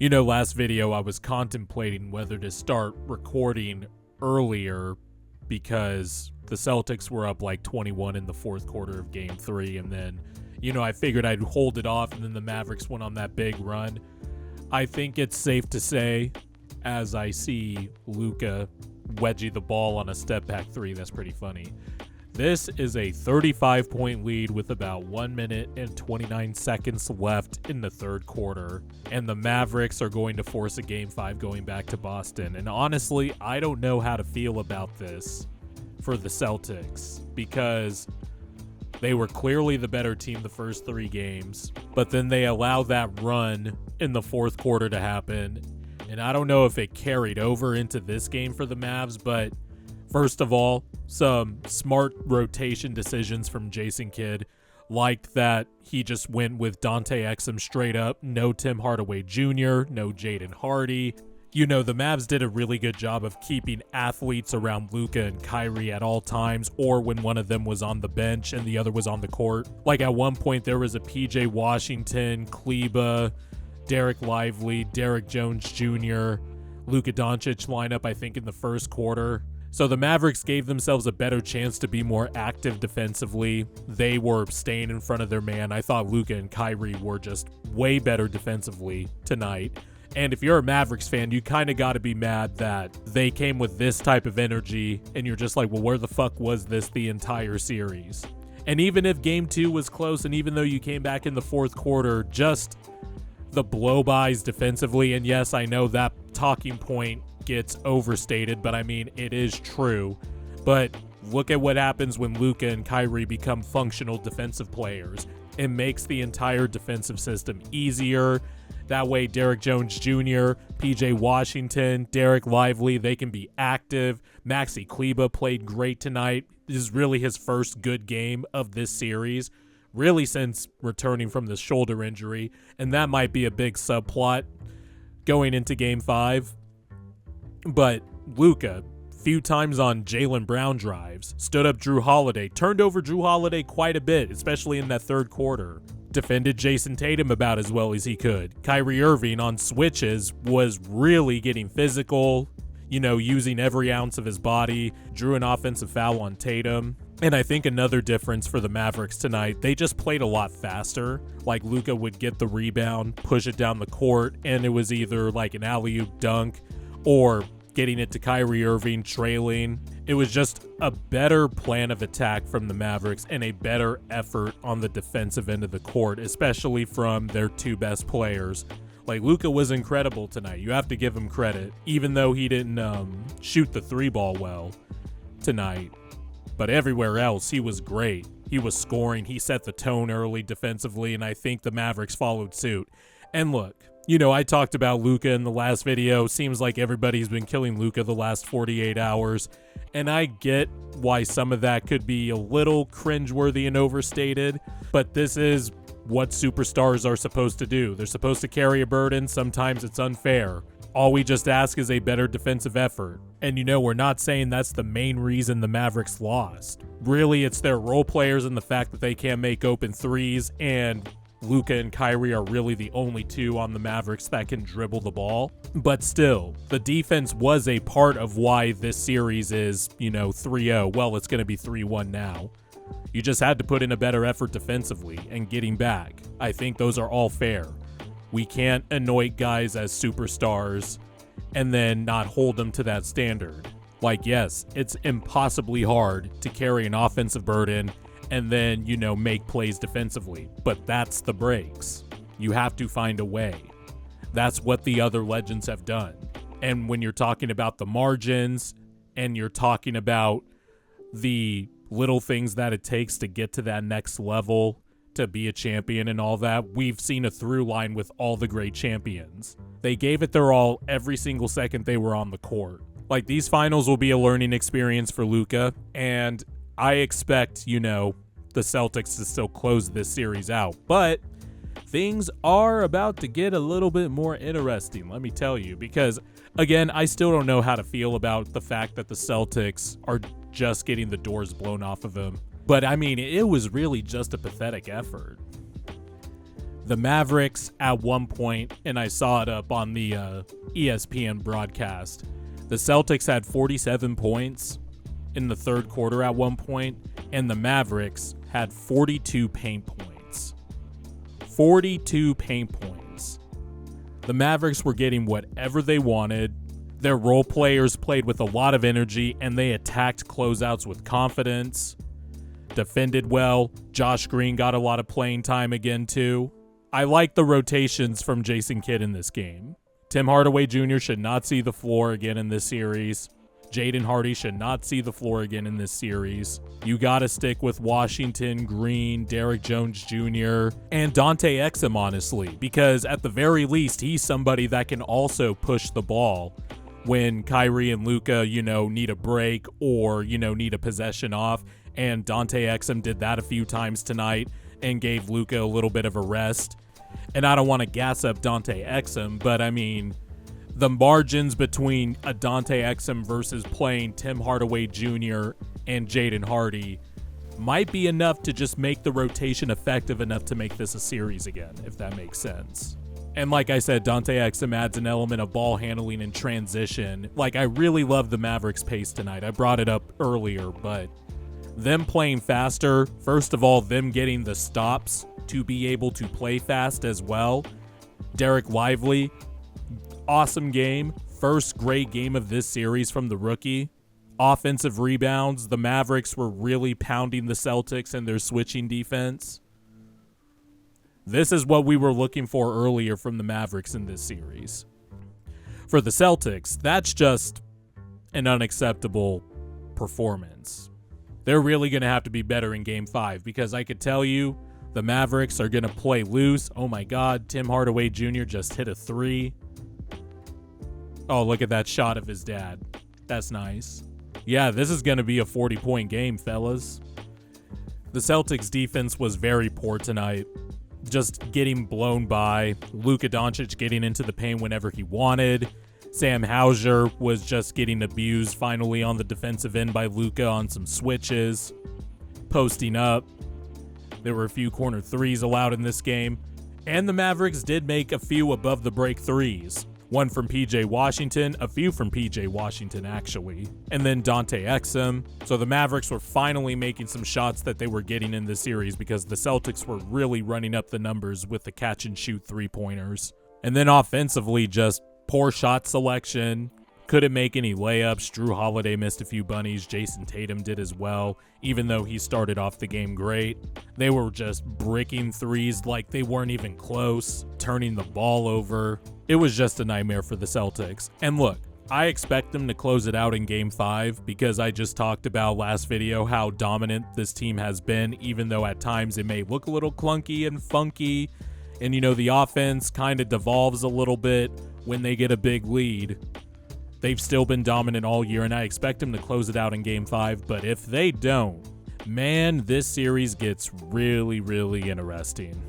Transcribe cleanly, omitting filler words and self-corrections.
Last video I was contemplating whether to start recording earlier because the Celtics were up like 21 in the fourth quarter of game 3, and then, I figured I'd hold it off, and then the Mavericks went on that big run. I think it's safe to say, as I see Luka wedgie the ball on a step-back 3, that's pretty funny. This is a 35-point lead with about 1 minute and 29 seconds left in the third quarter, and the Mavericks are going to force a Game 5 going back to Boston. And honestly, I don't know how to feel about this for the Celtics, because they were clearly the better team the first 3 games, but then they allow that run in the fourth quarter to happen, and I don't know if it carried over into this game for the Mavs, but first of all, some smart rotation decisions from Jason Kidd. Liked that he just went with Dante Exum straight up. No Tim Hardaway Jr., no Jaden Hardy. The Mavs did a really good job of keeping athletes around Luka and Kyrie at all times, or when one of them was on the bench and the other was on the court. Like at one point there was a PJ Washington, Kleba, Derek Lively, Derek Jones Jr., Luka Doncic lineup, I think, in the first quarter. So the Mavericks gave themselves a better chance to be more active defensively. They were staying in front of their man. I thought Luka and Kyrie were just way better defensively tonight. And if you're a Mavericks fan, you kind of got to be mad that they came with this type of energy, and you're just like, well, where the fuck was this the entire series? And even if game 2 was close, and even though you came back in the fourth quarter, just the blow-bys defensively, and yes, I know that talking point gets overstated, but I mean, it is true. But look at what happens when Luka and Kyrie become functional defensive players. It makes the entire defensive system easier. That way, Derek Jones Jr., PJ Washington, Derek Lively, they can be active. Maxi Kleba played great tonight. This is really his first good game of this series, really since returning from the shoulder injury, and that might be a big subplot going into Game 5. But Luka, few times on Jaylen Brown drives, stood up Drew Holiday, turned over Drew Holiday quite a bit, especially in that third quarter. Defended Jason Tatum about as well as he could. Kyrie Irving on switches was really getting physical, using every ounce of his body, drew an offensive foul on Tatum. And I think another difference for the Mavericks tonight, they just played a lot faster. Like Luka would get the rebound, push it down the court, and it was either like an alley-oop dunk or getting it to Kyrie Irving, trailing. It was just a better plan of attack from the Mavericks and a better effort on the defensive end of the court, especially from their 2 best players. Like, Luka was incredible tonight. You have to give him credit, even though he didn't shoot the 3-ball well tonight. But everywhere else, he was great. He was scoring. He set the tone early defensively, and I think the Mavericks followed suit. And look, I talked about Luka in the last video. Seems like everybody's been killing Luka the last 48 hours. And I get why some of that could be a little cringeworthy and overstated. But this is what superstars are supposed to do. They're supposed to carry a burden. Sometimes it's unfair. All we just ask is a better defensive effort. And we're not saying that's the main reason the Mavericks lost. Really, it's their role players and the fact that they can't make open threes, and Luka and Kyrie are really the only 2 on the Mavericks that can dribble the ball. But still, the defense was a part of why this series is, 3-0. Well, it's going to be 3-1 now. You just had to put in a better effort defensively and getting back. I think those are all fair. We can't anoint guys as superstars and then not hold them to that standard. Like, yes, it's impossibly hard to carry an offensive burden and then, make plays defensively. But that's the breaks. You have to find a way. That's what the other legends have done. And when you're talking about the margins and you're talking about the little things that it takes to get to that next level, to be a champion and all that, we've seen a through line with all the great champions. They gave it their all every single second they were on the court. Like, these finals will be a learning experience for Luka, and I expect, the Celtics to still close this series out. But things are about to get a little bit more interesting, let me tell you, because, again, I still don't know how to feel about the fact that the Celtics are just getting the doors blown off of them. But, I mean, it was really just a pathetic effort. The Mavericks at one point, and I saw it up on the ESPN broadcast, the Celtics had 47 points in the third quarter at one point, and the Mavericks had 42 paint points. 42 paint points. The Mavericks were getting whatever they wanted. Their role players played with a lot of energy, and they attacked closeouts with confidence, defended well. Josh Green got a lot of playing time again, too. I like the rotations from Jason Kidd in this game. Tim Hardaway Jr. should not see the floor again in this series. Jaden Hardy should not see the floor again in this series. You got to stick with Washington, Green, Derrick Jones Jr., and Dante Exum, honestly, because at the very least, he's somebody that can also push the ball when Kyrie and Luka, need a break or, need a possession off. And Dante Exum did that a few times tonight and gave Luka a little bit of a rest. And I don't want to gas up Dante Exum, but I mean, the margins between a Dante Exum versus playing Tim Hardaway Jr. and Jaden Hardy might be enough to just make the rotation effective enough to make this a series again, if that makes sense. And like I said, Dante Exum adds an element of ball handling and transition. Like, I really love the Mavericks' pace tonight. I brought it up earlier, but them playing faster, first of all, them getting the stops to be able to play fast as well. Derek Lively, awesome game. First great game of this series from the rookie. Offensive rebounds. The Mavericks were really pounding the Celtics and their switching defense. This is what we were looking for earlier from the Mavericks in this series. For the Celtics, that's just an unacceptable performance. They're really going to have to be better in Game 5 because I could tell you the Mavericks are going to play loose. Oh my God, Tim Hardaway Jr. just hit a 3. Oh, look at that shot of his dad. That's nice. Yeah, this is going to be a 40-point game, fellas. The Celtics defense was very poor tonight. Just getting blown by. Luka Doncic getting into the paint whenever he wanted. Sam Hauser was just getting abused finally on the defensive end by Luka on some switches. Posting up. There were a few corner threes allowed in this game. And the Mavericks did make a few above the break threes. One from PJ Washington, a few from PJ Washington actually, and then Dante Exum. So the Mavericks were finally making some shots that they were getting in this series because the Celtics were really running up the numbers with the catch and shoot three-pointers. And then offensively, just poor shot selection. Couldn't make any layups. Drew Holiday missed a few bunnies. Jason Tatum did as well, even though he started off the game great. They were just bricking threes like they weren't even close, turning the ball over. It was just a nightmare for the Celtics. And look, I expect them to close it out in Game 5 because I just talked about last video how dominant this team has been, even though at times it may look a little clunky and funky. And, the offense kind of devolves a little bit when they get a big lead. They've still been dominant all year, and I expect them to close it out in Game 5. But if they don't, man, this series gets really, really interesting.